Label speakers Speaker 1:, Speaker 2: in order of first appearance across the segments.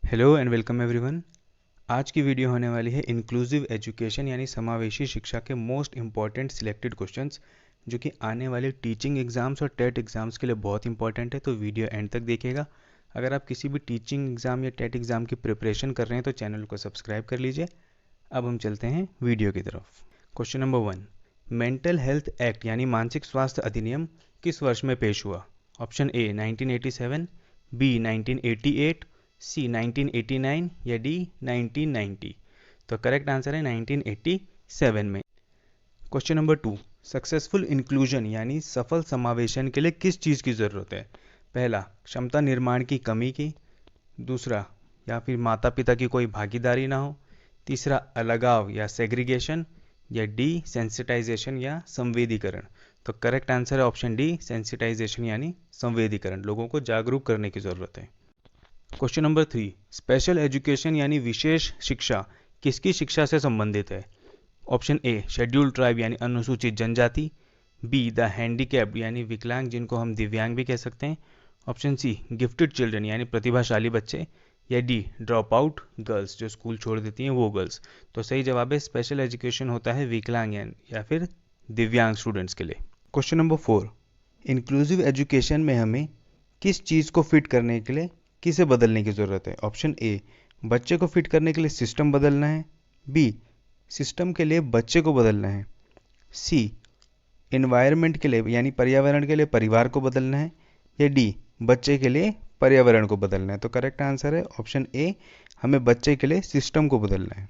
Speaker 1: Hello and welcome everyone. आज की video होने वाली है इंक्लूसिव एजुकेशन यानी समावेशी शिक्षा के मोस्ट इंपॉर्टेंट सिलेक्टेड क्वेश्चंस जो कि आने वाले टीचिंग एग्जाम्स और टेट एग्जाम्स के लिए बहुत इंपॉर्टेंट है। तो वीडियो एंड तक देखिएगा। अगर आप किसी भी टीचिंग एग्जाम या टेट एग्जाम की प्रिपरेशन कर रहे हैं तो चैनल को सब्सक्राइब कर लीजिए। अब हम चलते हैं वीडियो की तरफ। Question number 1, mental health act यानी मानसिक स्वास्थ्य अधिनियम किस वर्ष में पेश हुआ? ऑप्शन ए 1987, बी 1988, सी 1989 या डी 1990। तो करेक्ट आंसर है 1987 में। क्वेश्चन नंबर 2, सक्सेसफुल इंक्लूजन यानी सफल समावेशन के लिए किस चीज़ की ज़रूरत है? पहला, क्षमता निर्माण की कमी की। दूसरा, या फिर माता पिता की कोई भागीदारी ना हो। तीसरा, अलगाव या सेग्रीगेशन। या डी सेंसिटाइजेशन या संवेदीकरण। तो करेक्ट आंसर है ऑप्शन डी सेंसिटाइजेशन यानी संवेदीकरण। लोगों को जागरूक करने की ज़रूरत है। क्वेश्चन नंबर 3, स्पेशल एजुकेशन यानी विशेष शिक्षा किसकी शिक्षा से संबंधित है? ऑप्शन ए शेड्यूल्ड ट्राइब यानी अनुसूचित जनजाति, बी द हैंडीकैप्ड यानी विकलांग जिनको हम दिव्यांग भी कह सकते हैं, ऑप्शन सी गिफ्टेड चिल्ड्रन यानी प्रतिभाशाली बच्चे, या डी ड्रॉप आउट गर्ल्स जो स्कूल छोड़ देती हैं वो गर्ल्स। तो सही जवाब है स्पेशल एजुकेशन होता है विकलांग या फिर दिव्यांग स्टूडेंट्स के लिए। क्वेश्चन नंबर 4, इंक्लूसिव एजुकेशन में हमें किस चीज़ को फिट करने के लिए किसे बदलने की ज़रूरत है? ऑप्शन ए बच्चे को फिट करने के लिए सिस्टम बदलना है, बी सिस्टम के लिए बच्चे को बदलना है, सी एनवायरनमेंट के लिए यानी पर्यावरण के लिए परिवार को बदलना है, या डी बच्चे के लिए पर्यावरण को बदलना है। तो करेक्ट आंसर है ऑप्शन ए, हमें बच्चे के लिए सिस्टम को बदलना है।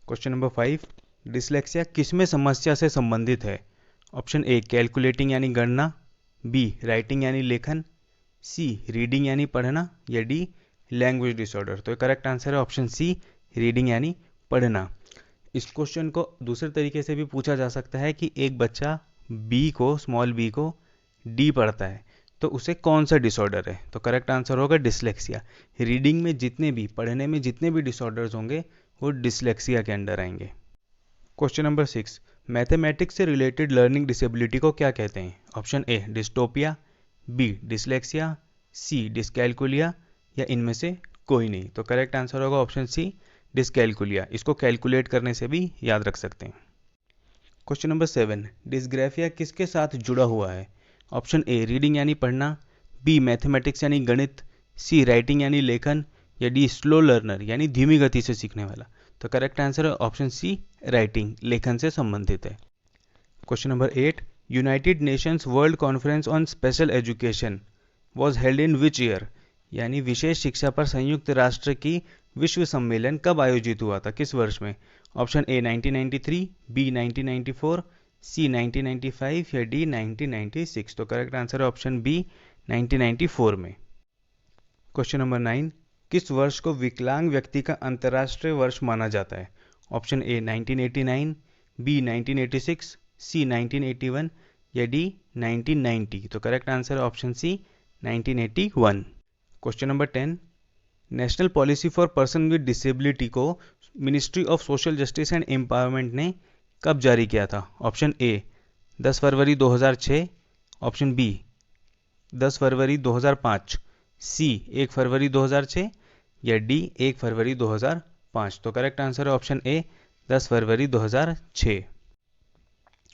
Speaker 1: क्वेश्चन नंबर 5, डिसलेक्सिया किसमें समस्या से संबंधित है? ऑप्शन ए कैलकुलेटिंग यानी गणना, बी राइटिंग यानी लेखन, सी रीडिंग यानी पढ़ना, या डी लैंग्वेज डिसऑर्डर। तो करेक्ट आंसर है ऑप्शन सी रीडिंग यानी पढ़ना। इस क्वेश्चन को दूसरे तरीके से भी पूछा जा सकता है कि एक बच्चा स्मॉल बी को डी पढ़ता है तो उसे कौन सा डिसऑर्डर है? तो करेक्ट आंसर होगा डिसलेक्सिया। रीडिंग में जितने भी पढ़ने में जितने भी डिसऑर्डर्स होंगे वो डिसलेक्सिया के अंडर आएंगे। क्वेश्चन नंबर 6, मैथमेटिक्स से रिलेटेड लर्निंग डिसेबिलिटी को क्या कहते हैं? Option A dystopia, B dyslexia, C dyscalculia, या इनमें से कोई नहीं। तो करेक्ट आंसर होगा ऑप्शन सी डिसकैलकुलिया। इसको कैलकुलेट करने से भी याद रख सकते हैं। क्वेश्चन नंबर 7, डिस्ग्राफिया किसके साथ जुड़ा हुआ है? ऑप्शन ए रीडिंग यानी पढ़ना, बी मैथमेटिक्स यानी गणित, सी राइटिंग यानी लेखन, या डी स्लो लर्नर यानी धीमी गति से सीखने वाला। तो करेक्ट आंसर है ऑप्शन सी राइटिंग, लेखन से संबंधित है। Question number 8, United Nations world conference on special education was held in which year? यानी विशेष शिक्षा पर संयुक्त राष्ट्र की विश्व सम्मेलन कब आयोजित हुआ था, किस वर्ष में? ऑप्शन ए 1993, बी 1994, सी 1995, या डी 1996। तो करेक्ट आंसर है ऑप्शन बी 1994 में। क्वेश्चन नंबर 9, किस वर्ष को विकलांग व्यक्ति का अंतर्राष्ट्रीय वर्ष माना जाता है? ऑप्शन ए 1989, बी 1986, सी 1981, या डी 1990। तो करेक्ट आंसर है option C 1981। Question number 10, national policy for person with disability को ministry of social justice and empowerment ने कब जारी किया था? ऑप्शन ए 10 फरवरी 2006, ऑप्शन बी 10 फरवरी 2005, सी 1 फरवरी 2006, या डी 1 फरवरी 2005। तो करेक्ट आंसर है ऑप्शन ए 10 फरवरी 2006।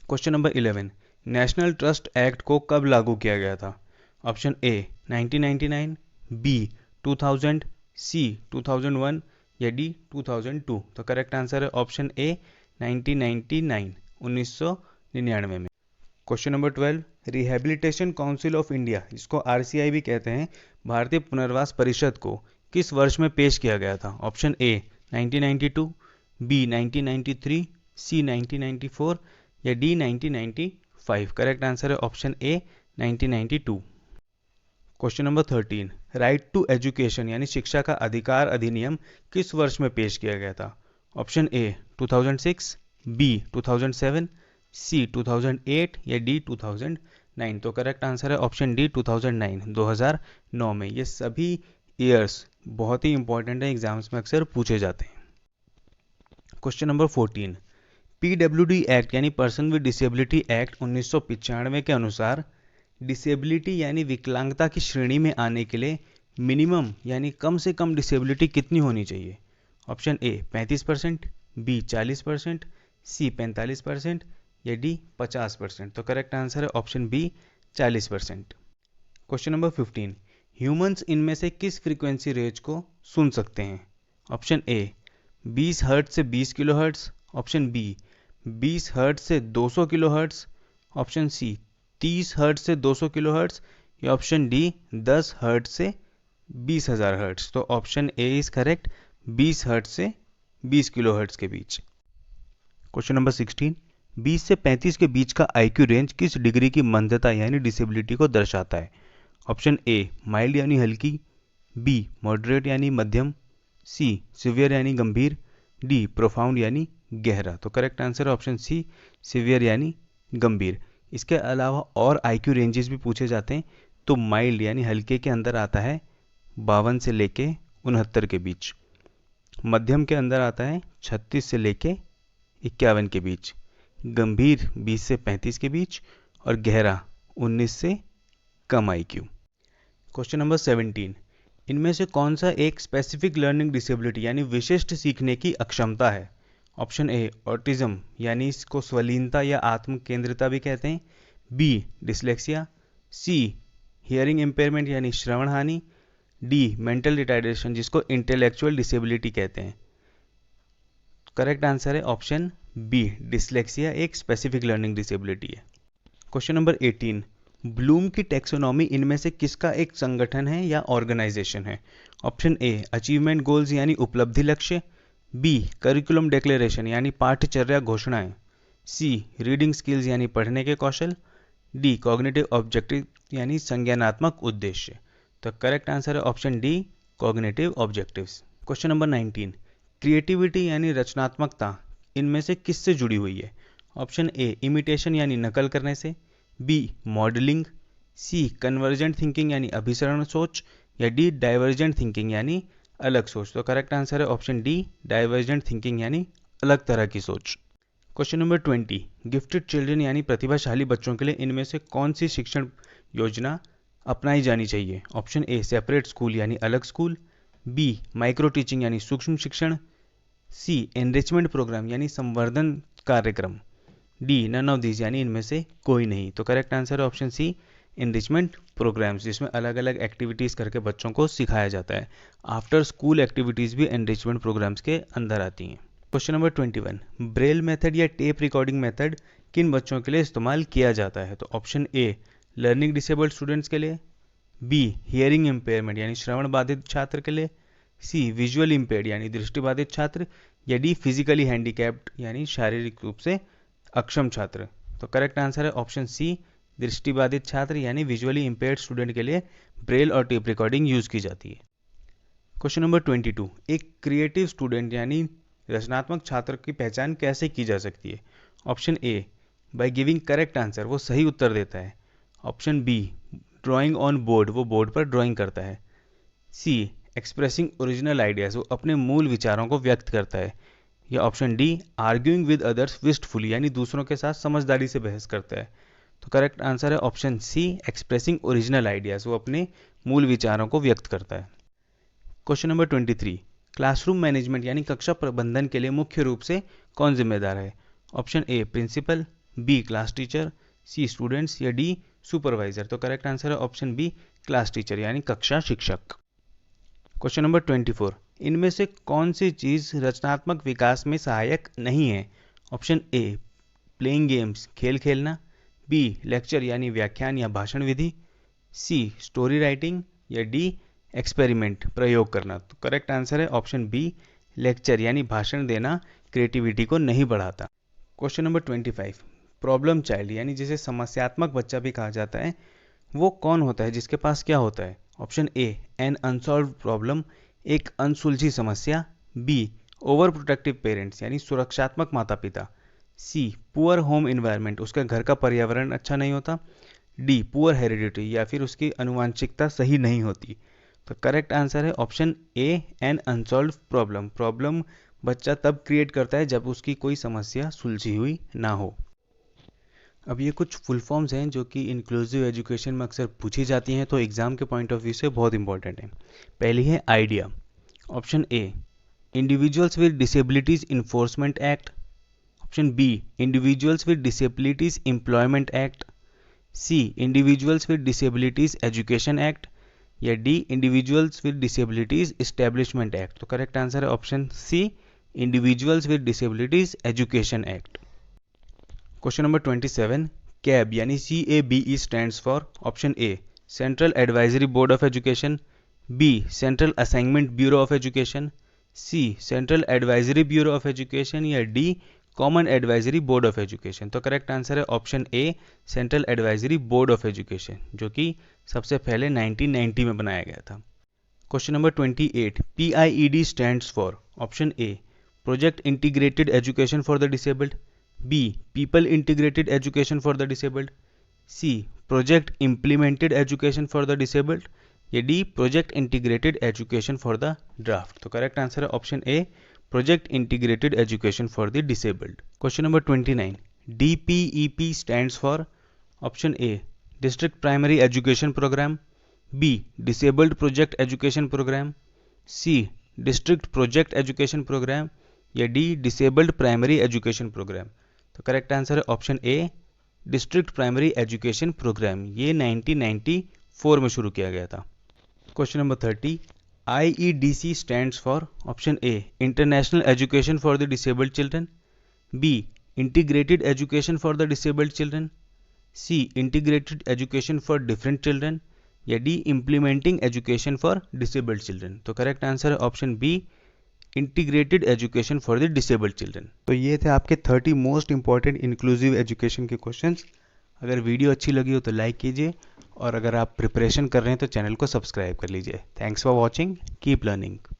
Speaker 1: Question number 11, national trust act को कब लागू किया गया था? ऑप्शन ए 1999, बी 2000, सी 2001, या डी 2002। तो करेक्ट आंसर है ऑप्शन ए 1999, 1999 में। Question number 12, rehabilitation council of India जिसको आरसीआई भी कहते हैं, भारतीय पुनर्वास परिषद को किस वर्ष में पेश किया गया था? ऑप्शन ए 1992, बी 1993, सी 1994, या डी 1995। करेक्ट आंसर है option A 1992। Question number 13, right to education यानी शिक्षा का अधिकार अधिनियम किस वर्ष में पेश किया गया था? ऑप्शन ए 2006, बी 2007, सी 2008, या डी 2009। तो करेक्ट आंसर है ऑप्शन डी 2009, 2009 में। ये सभी ईयर्स बहुत ही इंपॉर्टेंट है, एग्जाम्स में अक्सर पूछे जाते हैं। क्वेश्चन नंबर 14, पीडब्ल्यूडी एक्ट यानी पर्सन विद डिसेबिलिटी एक्ट 1995 के अनुसार डिसेबिलिटी यानी विकलांगता की श्रेणी में आने के लिए मिनिमम यानी कम से कम डिसेबिलिटी कितनी होनी चाहिए? ऑप्शन ए 35%, बी 40%, सी 45% या डी 50%। तो करेक्ट आंसर है option B 40%। Question number 15, humans इनमें से किस फ्रीक्वेंसी रेंज को सुन सकते हैं? ऑप्शन ए 20 हर्ट्ज से 20 kilohertz, option B 20 hertz से 200 kilohertz, option C 30 hertz से 200 किलो हर्ट्ज या ऑप्शन डी 10 हर्ट्ज से 20,000 हर्ट्ज। तो option A is correct, 20 hertz से 20 किलो हर्ट्ज के बीच। क्वेश्चन नंबर 16, 20 से 35 के बीच का आईक्यू रेंज किस डिग्री की मंदता यानी डिसेबिलिटी को दर्शाता है? ऑप्शन ए माइल्ड यानी हल्की, बी मॉडरेट यानी मध्यम, सी सिवियर यानी गंभीर, डी प्रोफाउंड यानी गहरा। तो करेक्ट आंसर है ऑप्शन सी सिवियर यानी गंभीर। इसके अलावा और आईक्यू रेंजेस भी पूछे जाते हैं। तो माइल्ड यानी हल्के के अंदर आता है 52 से लेके 69 के बीच, मध्यम के अंदर आता है 36 से लेके 51 के बीच, गंभीर 20 से 35 के बीच और गहरा 19 से कम आईक्यू। क्वेश्चन नंबर 17, इनमें से कौन सा एक स्पेसिफिक लर्निंग डिसेबिलिटी यानी विशिष्ट सीखने की अक्षमता है? ऑप्शन ए ऑटिज्म यानी इसको स्वलीनता या आत्म केंद्रिता भी कहते हैं, बी डिसलेक्सिया, सी हियरिंग इम्पेयरमेंट यानी श्रवण हानि, डी मेंटल रिटार्डेशन जिसको इंटेलेक्चुअल डिसेबिलिटी कहते हैं। करेक्ट आंसर है ऑप्शन बी डिसलेक्सिया एक स्पेसिफिक लर्निंग डिसेबिलिटी है। क्वेश्चन नंबर 18, ब्लूम की टैक्सोनॉमी इनमें से किसका एक संगठन है या ऑर्गेनाइजेशन है? ऑप्शन ए अचीवमेंट गोल्स यानी उपलब्धि लक्ष्य, बी करिकुलम डिक्लेरेशन यानी पाठ्यचर्या घोषणाएं, सी रीडिंग स्किल्स यानी पढ़ने के कौशल, डी कॉग्निटिव ऑब्जेक्टिव यानी संज्ञानात्मक उद्देश्य। तो करेक्ट आंसर है option D cognitive objectives. Question number 19, creativity यानी रचनात्मकता इनमें से किससे जुड़ी हुई है? ऑप्शन ए इमिटेशन यानी नकल करने से, बी मॉडलिंग, सी कन्वर्जेंट थिंकिंग यानी अभिसरण सोच या डी डाइवर्जेंट थिंकिंग यानी अलग सोच। तो करेक्ट आंसर है ऑप्शन डी डाइवर्जेंट थिंकिंग यानी अलग तरह की सोच। क्वेश्चन नंबर 20, गिफ्टेड चिल्ड्रन यानी प्रतिभाशाली बच्चों के लिए इनमें से कौन सी शिक्षण योजना अपनाई जानी चाहिए? ऑप्शन ए सेपरेट स्कूल यानी अलग स्कूल, बी माइक्रो टीचिंग यानी सूक्ष्म शिक्षण, सी एनरिचमेंट प्रोग्राम यानी संवर्धन कार्यक्रम, डी नन ऑफ दीज यानी इनमें से कोई नहीं। तो करेक्ट आंसर है ऑप्शन सी एनरिचमेंट प्रोग्राम्स जिसमें अलग अलग एक्टिविटीज़ करके बच्चों को सिखाया जाता है। आफ्टर स्कूल एक्टिविटीज़ भी एनरिचमेंट प्रोग्राम्स के अंदर आती हैं। क्वेश्चन नंबर 21, ब्रेल मेथड या टेप रिकॉर्डिंग मेथड किन बच्चों के लिए इस्तेमाल किया जाता है? तो ऑप्शन ए लर्निंग डिसेबल्ड स्टूडेंट्स के लिए, बी हियरिंग इम्पेयरमेंट यानी श्रवण बाधित छात्र के लिए, सी विजुअल इम्पेयर्ड यानी दृष्टिबाधित छात्र या डी फिजिकली हैंडीकैप्ड यानी शारीरिक रूप से अक्षम छात्र। तो करेक्ट आंसर है ऑप्शन सी दृष्टिबाधित छात्र यानी विजुअली इम्पेयर्ड स्टूडेंट के लिए ब्रेल और टेप रिकॉर्डिंग यूज की जाती है। क्वेश्चन नंबर 22, एक क्रिएटिव स्टूडेंट यानी रचनात्मक छात्र की पहचान कैसे की जा सकती है? Option A by giving correct answer, वो सही उत्तर देता है, option B drawing on board, वो बोर्ड पर ड्राइंग करता है, सी एक्सप्रेसिंग ओरिजिनल आइडियाज, वो अपने मूल विचारों को व्यक्त करता है, या option D arguing with others wistfully यानी दूसरों के साथ समझदारी से बहस करता है। तो करेक्ट आंसर है option C expressing original ideas, वो अपने मूल विचारों को व्यक्त करता है। क्वेश्चन नंबर 23, क्लासरूम मैनेजमेंट यानी कक्षा प्रबंधन के लिए मुख्य रूप से कौन जिम्मेदार है? Option A principal, B class teacher, C students या डी सुपरवाइजर। तो करेक्ट आंसर है ऑप्शन बी क्लास टीचर यानी कक्षा शिक्षक। क्वेश्चन नंबर 24, इनमें से कौन सी चीज रचनात्मक विकास में सहायक नहीं है? ऑप्शन ए प्लेइंग गेम्स खेल खेलना, बी लेक्चर यानी व्याख्यान या भाषण विधि, सी स्टोरी राइटिंग या डी एक्सपेरिमेंट प्रयोग करना। तो करेक्ट आंसर है ऑप्शन बी लेक्चर यानी भाषण देना क्रिएटिविटी को नहीं बढ़ाता। क्वेश्चन नंबर 25, प्रॉब्लम चाइल्ड यानी जिसे समस्यात्मक बच्चा भी कहा जाता है वो कौन होता है, जिसके पास क्या होता है? Option A an unsolved problem, एक अनसुलझी समस्या, बी ओवर प्रोटेक्टिव पेरेंट्स यानी सुरक्षात्मक माता पिता, सी पुअर होम इन्वायरमेंट, उसका घर का पर्यावरण अच्छा नहीं होता, डी पुअर हेरिडिटी या फिर उसकी आनुवांशिकता सही नहीं होती। तो करेक्ट आंसर है option A an unsolved problem, problem बच्चा तब क्रिएट करता है जब उसकी कोई समस्या सुलझी हुई ना हो। अब ये कुछ फुल फॉर्म्स हैं जो कि इंक्लूसिव एजुकेशन में अक्सर पूछी जाती हैं, तो एग्ज़ाम के पॉइंट ऑफ व्यू से बहुत इंपॉर्टेंट है। पहली है idea. Option A individuals with disabilities enforcement act, option B individuals with disabilities employment act, C individuals with disabilities education act, या D individuals with disabilities establishment act. तो correct answer है option C, individuals with disabilities education act. Question number 27, CABE यानी CABE stands for option A central advisory board of education, B central assignment bureau of education, C central advisory bureau of education, या D common advisory board of education. तो correct answer है option A central advisory board of education, जो कि सबसे पहले 1990 में बनाया गया था। Question number 28, PIED stands for option A project integrated education for the disabled, B People Integrated Education for the Disabled, C Project Implemented Education for the Disabled, या D Project Integrated Education for the Draft। तो correct answer है option A Project Integrated Education for the Disabled। Question number 29, DPEP stands for option A District Primary Education Program, B Disabled Project Education Program, C District Project Education Program, या D Disabled Primary Education Program। तो correct answer है option A district primary education programme. ये 1994 में शुरू किया गया था। Question number 30, IEDC stands for option A international education for the disabled children, B integrated education for the disabled children, C integrated education for different children, या D implementing education for disabled children. तो correct answer है option B integrated education for the disabled children. तो ये थे आपके 30 most important inclusive education के questions. अगर video अच्छी लगी हो तो लाइक कीजिए, और अगर आप प्रिपरेशन कर रहे हैं तो चैनल को सब्सक्राइब कर लीजिए। Thanks for watching, keep learning.